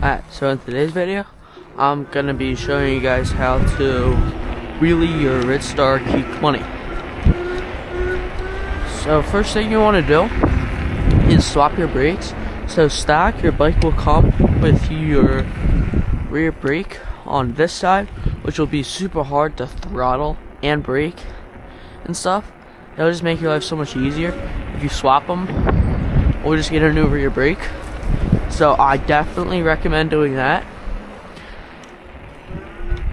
Alright, so in today's video, I'm gonna be showing you guys how to wheelie your Ridstar q20. So first thing you want to do is swap your brakes. So stock, your bike will come with your rear brake on this side, which will be super hard to throttle and brake and stuff. It'll just make your life so much easier if you swap them or just get a new rear brake. So I definitely recommend doing that.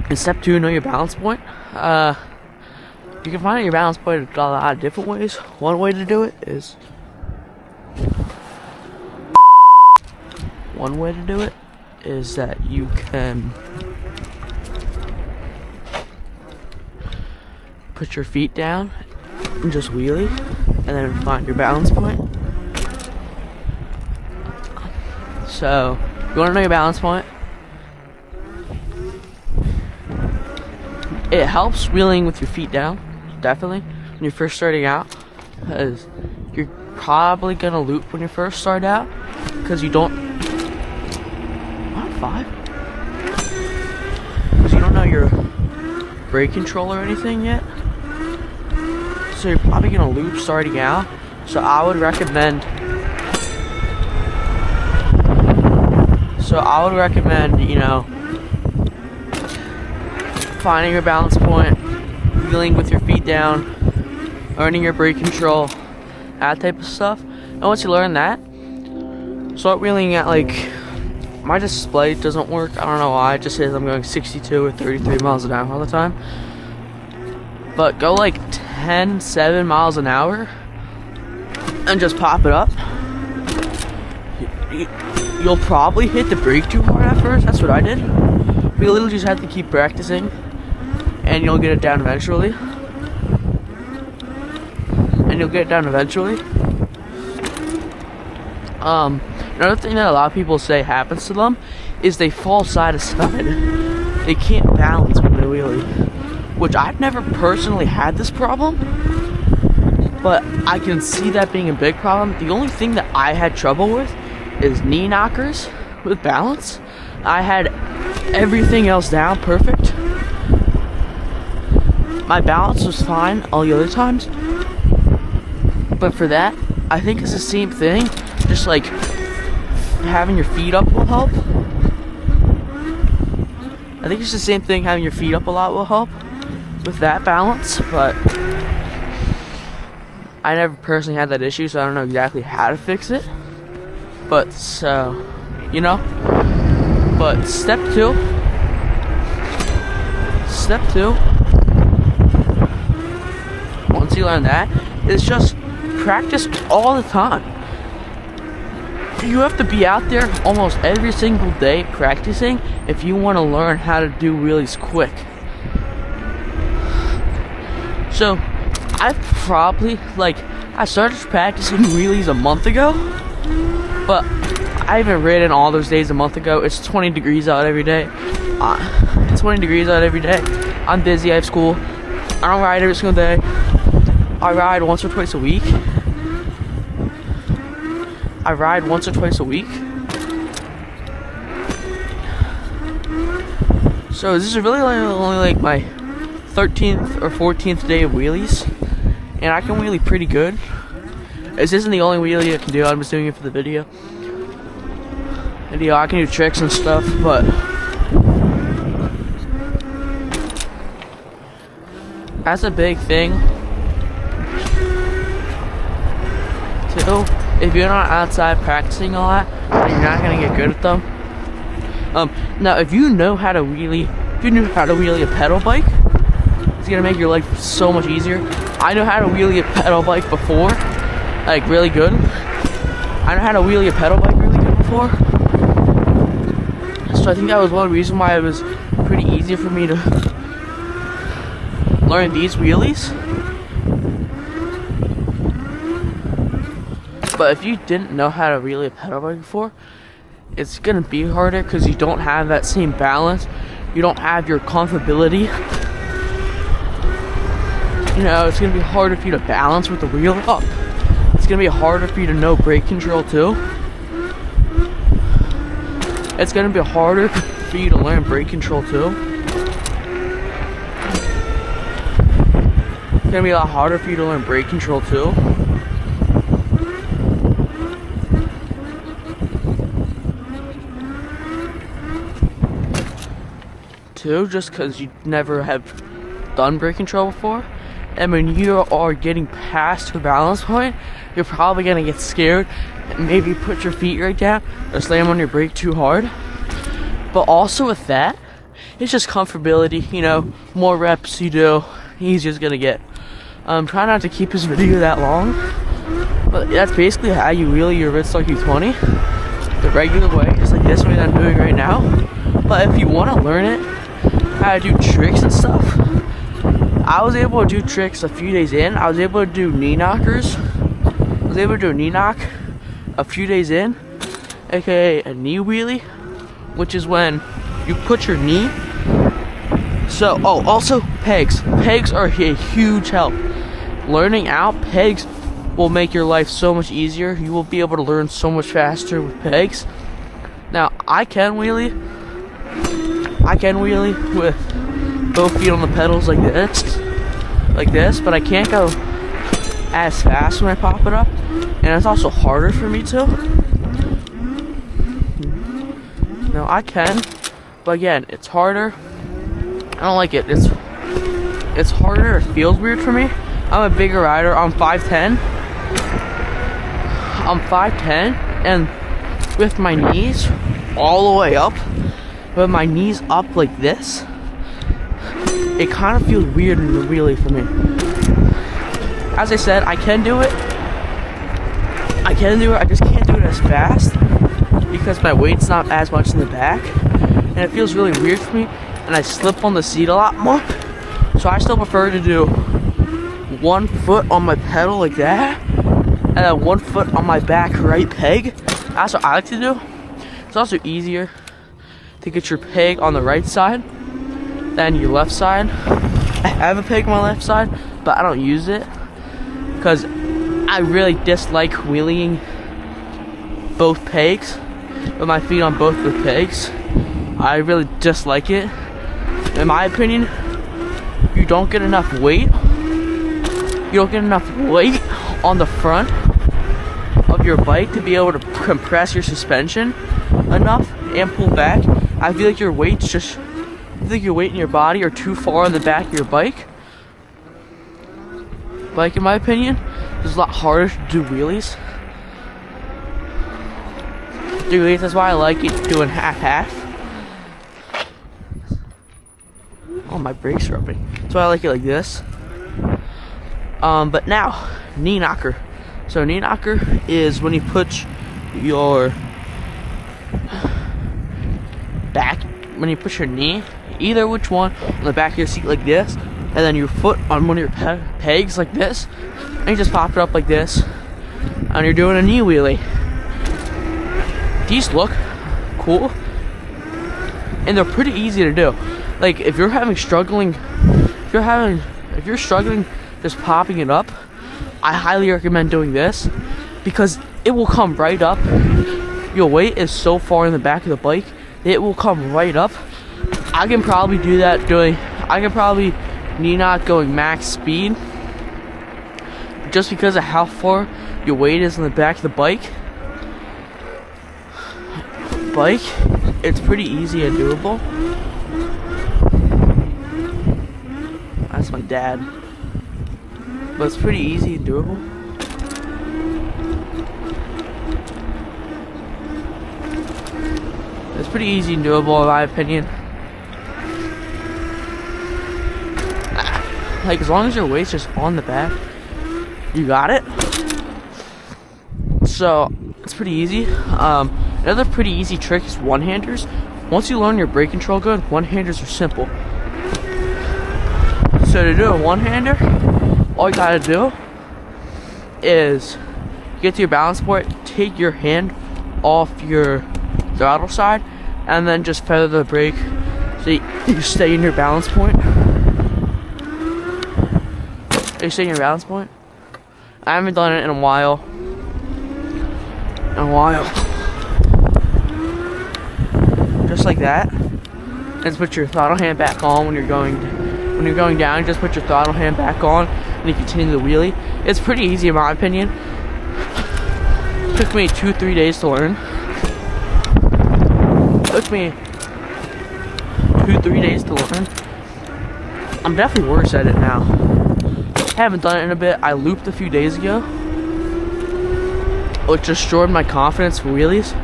And step 2, know your balance point. You can find your balance point a lot of different ways. One way to do it is that you can put your feet down and just wheelie and then find your balance point. So you want to know your balance point. It helps wheeling with your feet down, definitely, when you're first starting out, because you're probably gonna loop when you first start out, because you don't. Because you don't know your brake control or anything yet, so you're probably gonna loop starting out. So I would recommend. You know, finding your balance point, wheeling with your feet down, learning your brake control, that type of stuff. And once you learn that, start wheeling at, like, my display doesn't work. I don't know why. It just says I'm going 62 or 33 miles an hour all the time. But go like 10, 7 miles an hour and just pop it up. You'll probably hit the brake too hard at first. That's what I did. But you literally just have to keep practicing, and you'll get it down eventually. Another thing that a lot of people say happens to them is they fall side to side. They can't balance when they wheelie, which I've never personally had this problem, but I can see that being a big problem. The only thing that I had trouble with is knee knockers with balance. I had everything else down perfect. My balance was fine all the other times, but for that, I think it's the same thing. Just like having your feet up will help. I think it's the same thing. Having your feet up a lot will help with that balance, but I never personally had that issue, so I don't know exactly how to fix it. But so, you know. But step two, once you learn that, is just practice all the time. You have to be out there almost every single day practicing if you want to learn how to do wheelies quick. So I started practicing wheelies a month ago, but I haven't ridden all those days a month ago. It's 20 degrees out every day. I'm busy, I have school. I don't ride every single day. I ride once or twice a week. So this is really only like my 13th or 14th day of wheelies, and I can wheelie pretty good. This isn't the only wheelie I can do. I'm just doing it for the video. And you know, I can do tricks and stuff, but that's a big thing too. If you're not outside practicing a lot, you're not gonna get good at them. Now, if you know how to wheelie, a pedal bike, it's gonna make your life so much easier. I know how to wheelie a pedal bike before, like really good. So I think that was one reason why it was pretty easy for me to learn these wheelies. But if you didn't know how to wheelie a pedal bike before, it's gonna be harder because you don't have that same balance. You don't have your comfortability. You know, it's gonna be harder for you to balance with the wheel up. It's gonna be harder for you to know brake control too. it's gonna be harder for you to learn brake control too. It's gonna be a lot harder for you to learn brake control too. Just because you never have done brake control before. And when you are getting past your balance point, you're probably gonna get scared and maybe put your feet right down or slam on your brake too hard. But also with that, it's just comfortability, you know, more reps you do, easier it's gonna get. Try not to keep this video that long, but that's basically how you wheelie your Ridstar Q20 the regular way, just like this way that I'm doing right now. But if you want to learn it, how to do tricks and stuff, I was able to do tricks a few days in. I was able to do knee knockers. I was able to do a knee knock a few days in, aka a knee wheelie, which is when you put your knee. So, oh, also pegs. Pegs are a huge help. Learning out pegs will make your life so much easier. You will be able to learn so much faster with pegs. Now, I can wheelie with both feet on the pedals like this, but I can't go as fast when I pop it up, and it's also harder for me to. Now I can, but again, it's harder. I don't like it. It's harder. It feels weird for me. I'm a bigger rider. I'm 5'10". And with my knees all the way up, with my knees up like this, it kind of feels weird in the wheelie for me. As I said, I can do it. I just can't do it as fast because my weight's not as much in the back, and it feels really weird for me, and I slip on the seat a lot more. So I still prefer to do 1 foot on my pedal like that, and then 1 foot on my back right peg. That's what I like to do. It's also easier to get your peg on the right side than your left side. I have a peg on my left side, but I don't use it because I really dislike wheeling both pegs with my feet on both the pegs. I really dislike it. In my opinion, you don't get enough weight. You don't get enough weight on the front of your bike to be able to compress your suspension enough and pull back. I feel like your weight and your body are too far on the back of your bike. Like, in my opinion, it's a lot harder to do wheelies. That's why I like it doing half-half. Oh, my brakes are open. That's why I like it like this. But now, knee knocker. So knee knocker is when you put your knee, either which one, on the back of your seat like this, and then your foot on one of your pegs like this, and you just pop it up like this, and you're doing a knee wheelie. These look cool, and they're pretty easy to do. Like, if you're struggling just popping it up, I highly recommend doing this because it will come right up. Your weight is so far in the back of the bike, it will come right up. I can probably do that I can probably knee knock going max speed just because of how far your weight is in the back of the bike. It's pretty easy and doable. That's my dad. But it's pretty easy and doable. It's pretty easy and doable in my opinion. Like, as long as your weight's just on the back, you got it. So it's pretty easy. Another pretty easy trick is one-handers. Once you learn your brake control good, one-handers are simple. So to do a one-hander, all you gotta do is get to your balance point, take your hand off your throttle side, and then just feather the brake so you stay in your balance point. You stay in your balance point. I haven't done it in a while. just like that. And just put your throttle hand back on when you're going down. You just put your throttle hand back on and you continue the wheelie. It's pretty easy in my opinion. It took me 2-3 days to learn. Took me 2-3 days to learn. I'm definitely worse at it now. Haven't done it in a bit. I looped a few days ago, which destroyed my confidence for wheelies.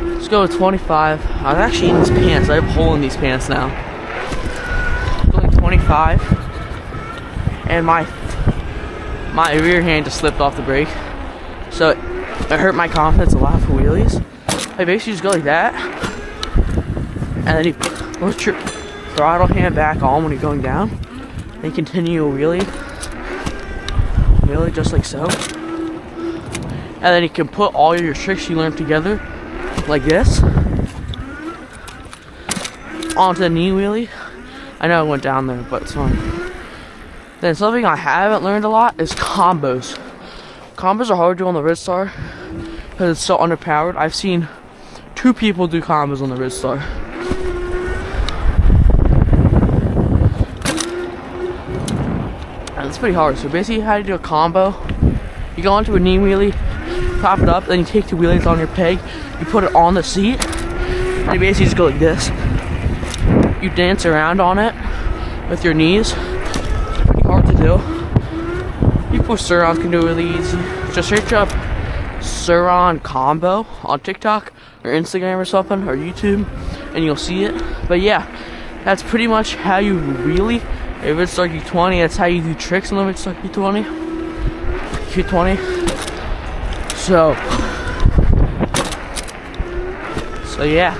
Let's go with 25. I was actually in these pants. I have a hole in these pants now. Going 25, and my rear hand just slipped off the brake, so it hurt my confidence a lot for wheelies. I basically just go like that, and then you put your throttle hand back on when you're going down, and you continue a wheelie just like so. And then you can put all your tricks you learned together, like this, onto the knee wheelie. I know I went down there, but it's fine. Then something I haven't learned a lot is combos. Combos are hard to do on the Ridstar because it's so underpowered. I've seen 2 people do combos on the Ridstar. And it's pretty hard. So basically how to do a combo, you go onto a knee wheelie, pop it up, then you take the wheelies on your peg, you put it on the seat, and you basically just go like this. You dance around on it with your knees. It's pretty hard to do. People with Suron can do it really easy. Just search up Suron combo on TikTok or Instagram or something, or YouTube, and you'll see it. But yeah, that's pretty much how you wheelie. If it's like q20, that's how you do tricks on the Ridstar q20. So yeah.